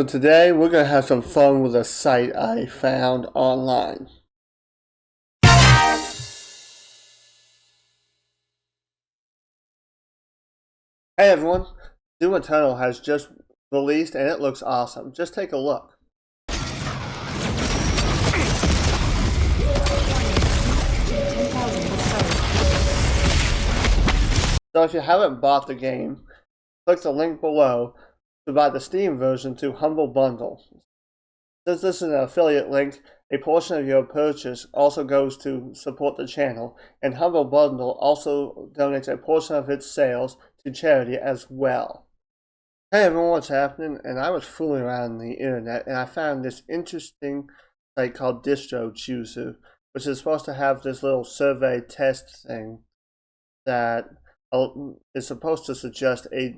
So today we're going to have some fun with a site I found online. Hey everyone, Doom Eternal has just released and it looks awesome. Just take a look. So if you haven't bought the game, click the link below to buy the Steam version through Humble Bundle. Since this is an affiliate link, a portion of your purchase also goes to support the channel, and Humble Bundle also donates a portion of its sales to charity as well. Hey everyone, what's happening? And I was fooling around on the internet and I found this interesting site called Distro Chooser, which is supposed to have this little survey test thing that is supposed to suggest a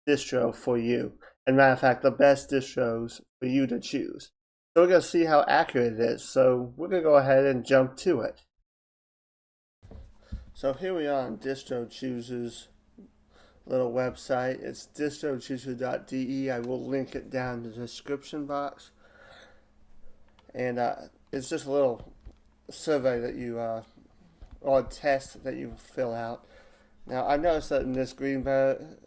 distro for you. And matter of fact, the best distros for you to choose. So we're going to see how accurate it is. So we're going to go ahead and jump to it. So here we are on Distro Chooser's little website. It's distrochooser.de. I will link it down in the description box. And it's just a little survey that you, or a test that you fill out. Now I noticed that in this green banner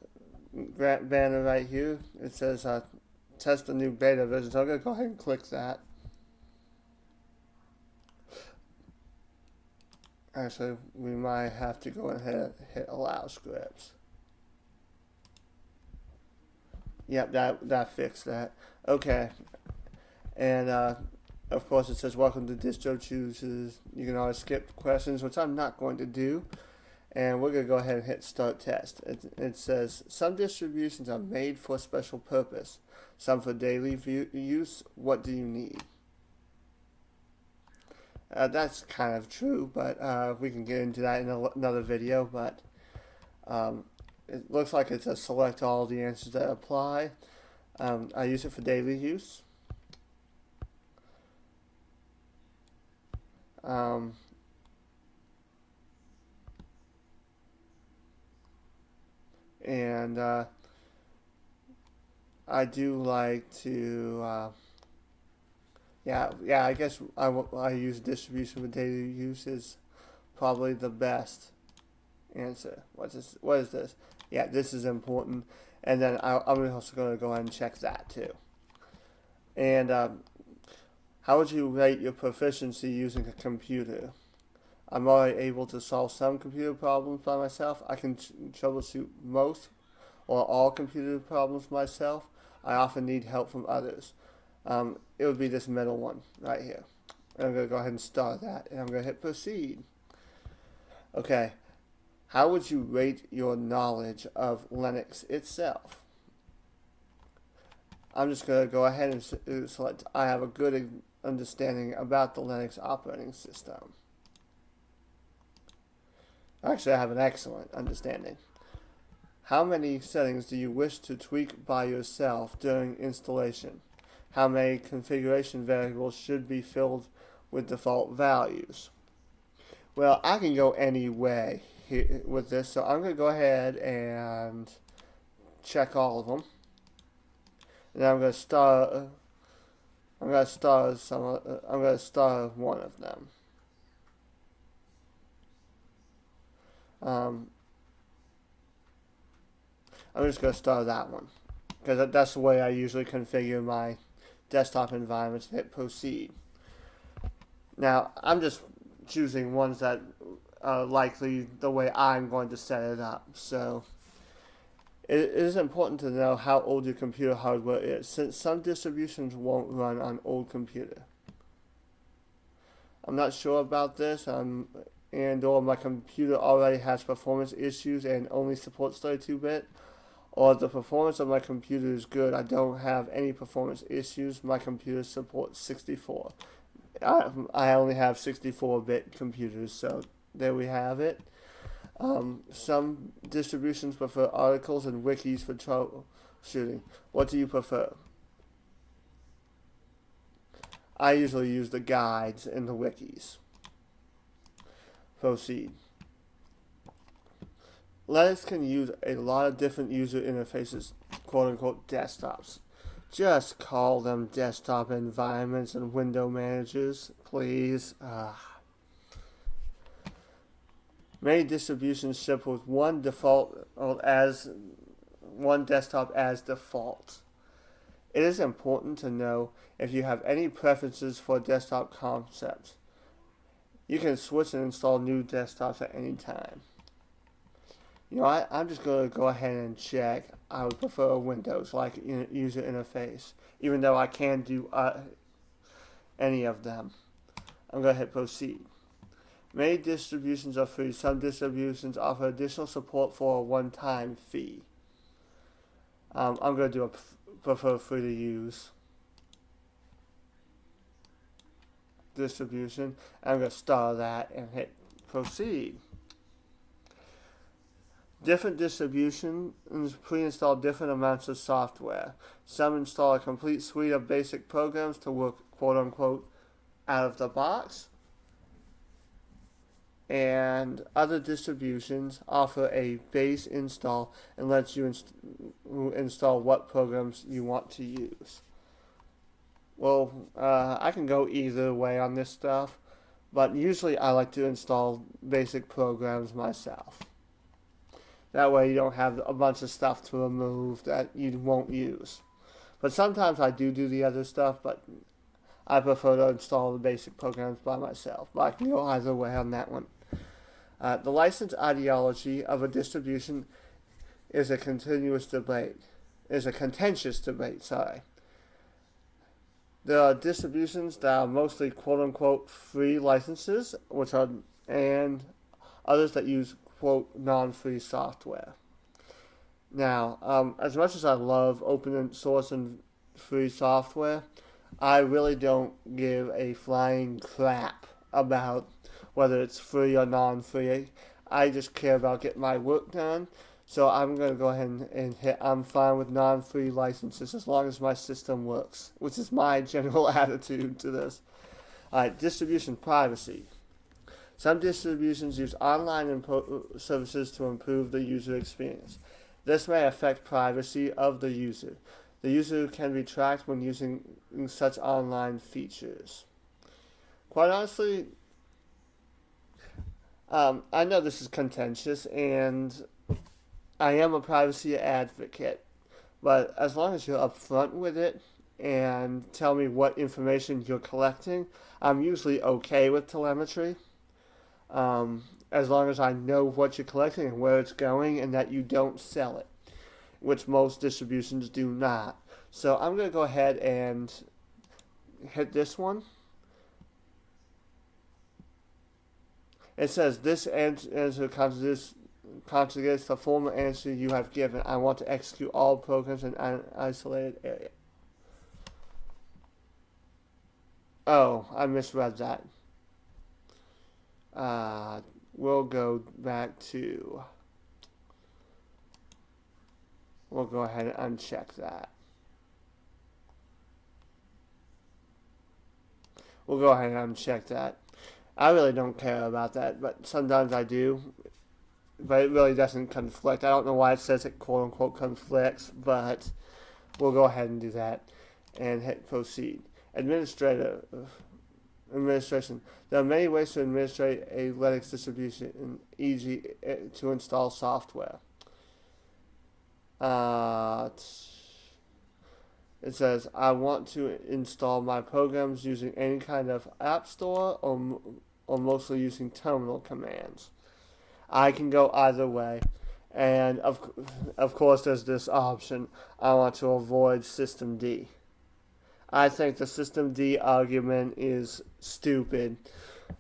right here, it says test the new beta version. So I'm going to go ahead and click that. Actually, we might have to go ahead and hit allow scripts. Yep, that fixed that. Okay. And of course it says welcome to Distro Choosers. You can always skip questions, which I'm not going to do. And we're going to go ahead and hit start test. It says some distributions are made for special purpose, some for daily use. What do you need? That's kind of true, but we can get into that in another video. But it looks like it's a select all the answers that apply. I use it for daily use. And I do like to, yeah, I guess I use distribution for daily use is probably the best answer. What is this? Yeah, this is important. And then I'm also going to go ahead and check that too. And how would you rate your proficiency using a computer? I'm already able to solve some computer problems by myself. I can troubleshoot most or all computer problems myself. I often need help from others. It would be this middle one right here. And I'm going to go ahead and start that. And I'm going to hit proceed. Okay. How would you rate your knowledge of Linux itself? I'm just going to go ahead and select I have a good understanding about the Linux operating system. Actually, I have an excellent understanding. How many settings do you wish to tweak by yourself during installation? How many configuration variables should be filled with default values? Well, I can go any way here with this, so I'm going to go ahead and check all of them. And I'm going to start. I'm going to start one of them. I'm just going to start that one because that's the way I usually configure my desktop environments. Hit proceed. Now I'm just choosing ones that are likely the way I'm going to set it up. So it is important to know how old your computer hardware is, since some distributions won't run on old computer. I'm not sure about this. Or my computer already has performance issues and only supports 32-bit, or the performance of my computer is good. I don't have any performance issues. My computer supports 64. I only have 64-bit computers, so there we have it. Some distributions prefer articles and wikis for troubleshooting. What do you prefer? I usually use the guides and the wikis. Proceed. Linux can use a lot of different user interfaces, quote unquote desktops. Just call them desktop environments and window managers, please. Many distributions ship with one desktop as default. It is important to know if you have any preferences for desktop concepts. You can switch and install new desktops at any time. I'm just going to go ahead and check. I would prefer Windows like user interface, even though I can do any of them. I'm going to hit proceed. Many distributions are free. Some distributions offer additional support for a one-time fee. I'm going to do a prefer free to use distribution. I'm going to start that and hit proceed. Different distributions pre-install different amounts of software. Some install a complete suite of basic programs to work quote-unquote out of the box. And other distributions offer a base install and lets you install what programs you want to use. Well, I can go either way on this stuff, but usually I like to install basic programs myself. That way you don't have a bunch of stuff to remove that you won't use. But sometimes I do the other stuff, but I prefer to install the basic programs by myself. But I can go either way on that one. The license ideology of a distribution is a contentious debate. There are distributions that are mostly quote-unquote free licenses, and others that use quote non-free software. Now, as much as I love open source and free software, I really don't give a flying crap about whether it's free or non-free. I just care about getting my work done. So I'm going to go ahead and hit I'm fine with non-free licenses as long as my system works, which is my general attitude to this. Alright, distribution privacy. Some distributions use online services to improve the user experience. This may affect privacy of the user. The user can be tracked when using such online features. Quite honestly, I know this is contentious, and I am a privacy advocate, but as long as you're upfront with it and tell me what information you're collecting, I'm usually okay with telemetry. As long as I know what you're collecting and where it's going and that you don't sell it, which most distributions do not. So I'm going to go ahead and hit this one. It says this answer contradicts the former answer you have given. I want to execute all programs in an isolated area. Oh, I misread that. We'll go ahead and uncheck that. We'll go ahead and uncheck that. I really don't care about that, but sometimes I do. But it really doesn't conflict. I don't know why it says it quote-unquote conflicts, but we'll go ahead and do that and hit proceed. Administration. There are many ways to administrate a Linux distribution, e.g. to install software. It says, I want to install my programs using any kind of app store or mostly using terminal commands. I can go either way. And of course there's this option, I want to avoid systemd. I think the systemd argument is stupid.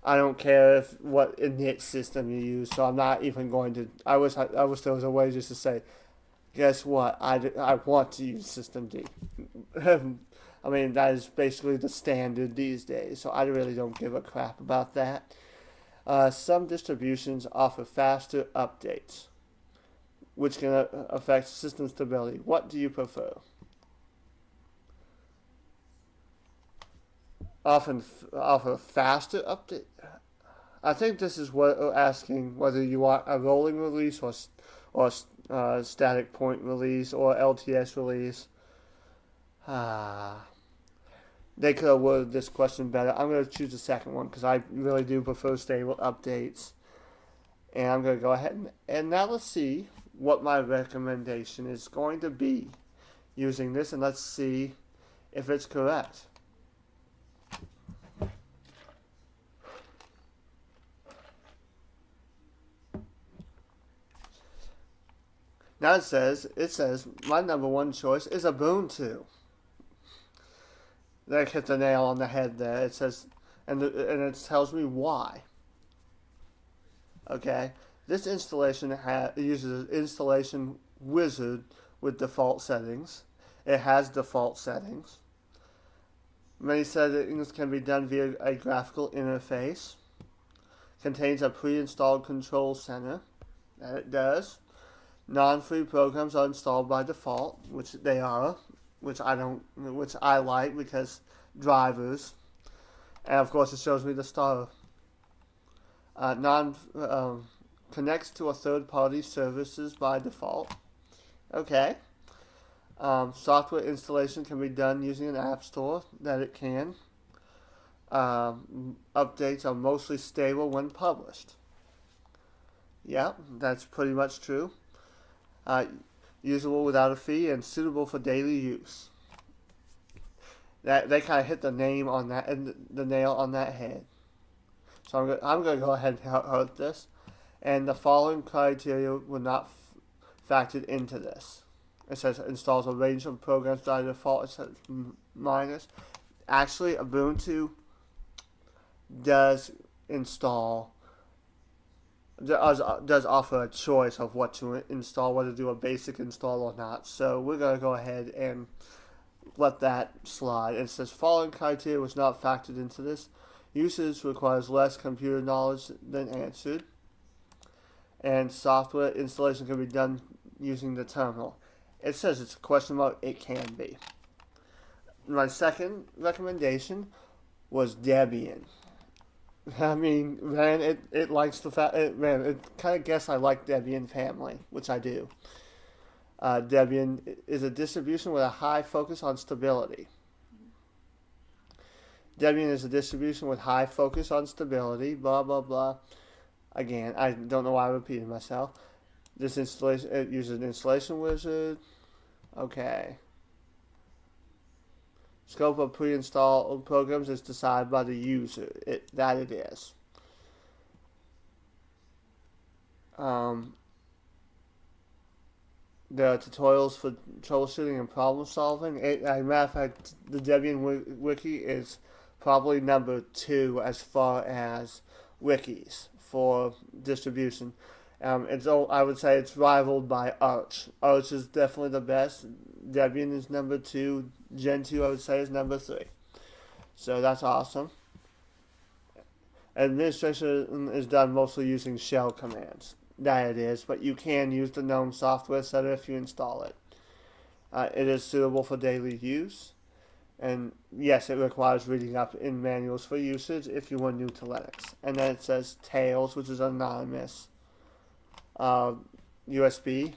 I don't care what init system you use, so I'm not even going to. I wish there was a way just to say, guess what? I want to use systemd. I mean, that is basically the standard these days, so I really don't give a crap about that. Some distributions offer faster updates, which can affect system stability. What do you prefer? Offer faster update. I think this is what asking whether you want a rolling release or static point release or LTS release. Ah, they could have worded this question better. I'm going to choose the second one because I really do prefer stable updates. And I'm going to go ahead and now let's see what my recommendation is going to be using this, and let's see if it's correct. Now it says my number one choice is Ubuntu. That hit the nail on the head there. It says, and it tells me why. Okay, this installation uses an installation wizard with default settings. It has default settings. Many settings can be done via a graphical interface. Contains a pre-installed control center. That it does. Non-free programs are installed by default, which they are, which I like because drivers, and of course it shows me the star. Non connects to a third-party services by default. Okay. Software installation can be done using an app store. That it can. Updates are mostly stable when published. Yep, that's pretty much true. Usable without a fee and suitable for daily use. That they kind of hit the name on that and the nail on that head. So I'm going to go ahead and hurt this, and the following criteria were not factored into this. It says it installs a range of programs by default. It says minus. Actually, Ubuntu does install does offer a choice of what to install, whether to do a basic install or not. So we're going to go ahead and let that slide. It says following criteria was not factored into this. Usage requires less computer knowledge than answered. And software installation can be done using the terminal. It says it's a question mark. It can be. My second recommendation was Debian. I mean, man, it likes the fact, it kind of guess I like Debian family, which I do. Debian is a distribution with a high focus on stability. Debian is a distribution with high focus on stability, blah, blah, blah. Again, I don't know why I repeated myself. This installation, it uses an installation wizard. Okay. Scope of pre-installed programs is decided by the user. That it is. There are tutorials for troubleshooting and problem solving. As a matter of fact, the Debian wiki is probably number 2 as far as wikis for distribution. I would say it's rivaled by Arch. Arch is definitely the best. Debian is number 2. Gentoo, I would say, is number 3. So that's awesome. Administration is done mostly using shell commands. That it is, but you can use the GNOME software center if you install it. It is suitable for daily use. And yes, it requires reading up in manuals for usage if you are new to Linux. And then it says Tails, which is anonymous. USB.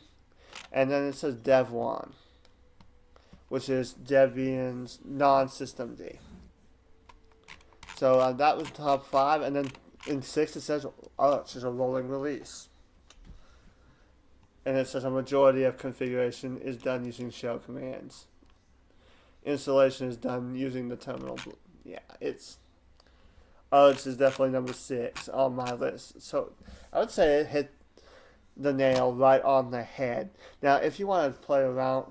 And then it says Dev1, which is Debian's non-systemd. So that was top 5, and then in 6 it says Arch is a rolling release. And it says a majority of configuration is done using shell commands. Installation is done using the terminal. Yeah, Arch is definitely number 6 on my list. So I would say it hit the nail right on the head. Now, if you want to play around,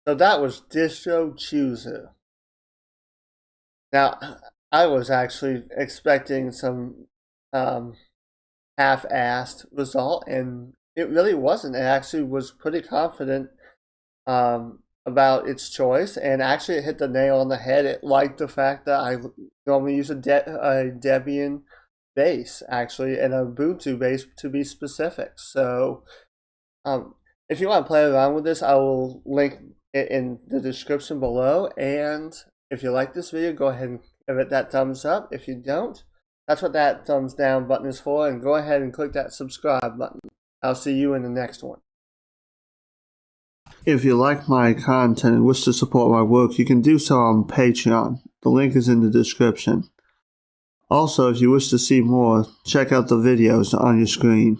so that was Distro Chooser. Now, I was actually expecting some half-assed result, and it really wasn't. It actually was pretty confident about its choice, and actually it hit the nail on the head. It liked the fact that I normally use a Debian base, actually, and a Ubuntu base to be specific. So if you want to play around with this, I will link it in the description below. And if you like this video, go ahead and give it that thumbs up. If you don't, that's what that thumbs down button is for. And go ahead and click that subscribe button. I'll see you in the next one. If you like my content and wish to support my work, you can do so on Patreon. The link is in the description. Also, if you wish to see more, check out the videos on your screen.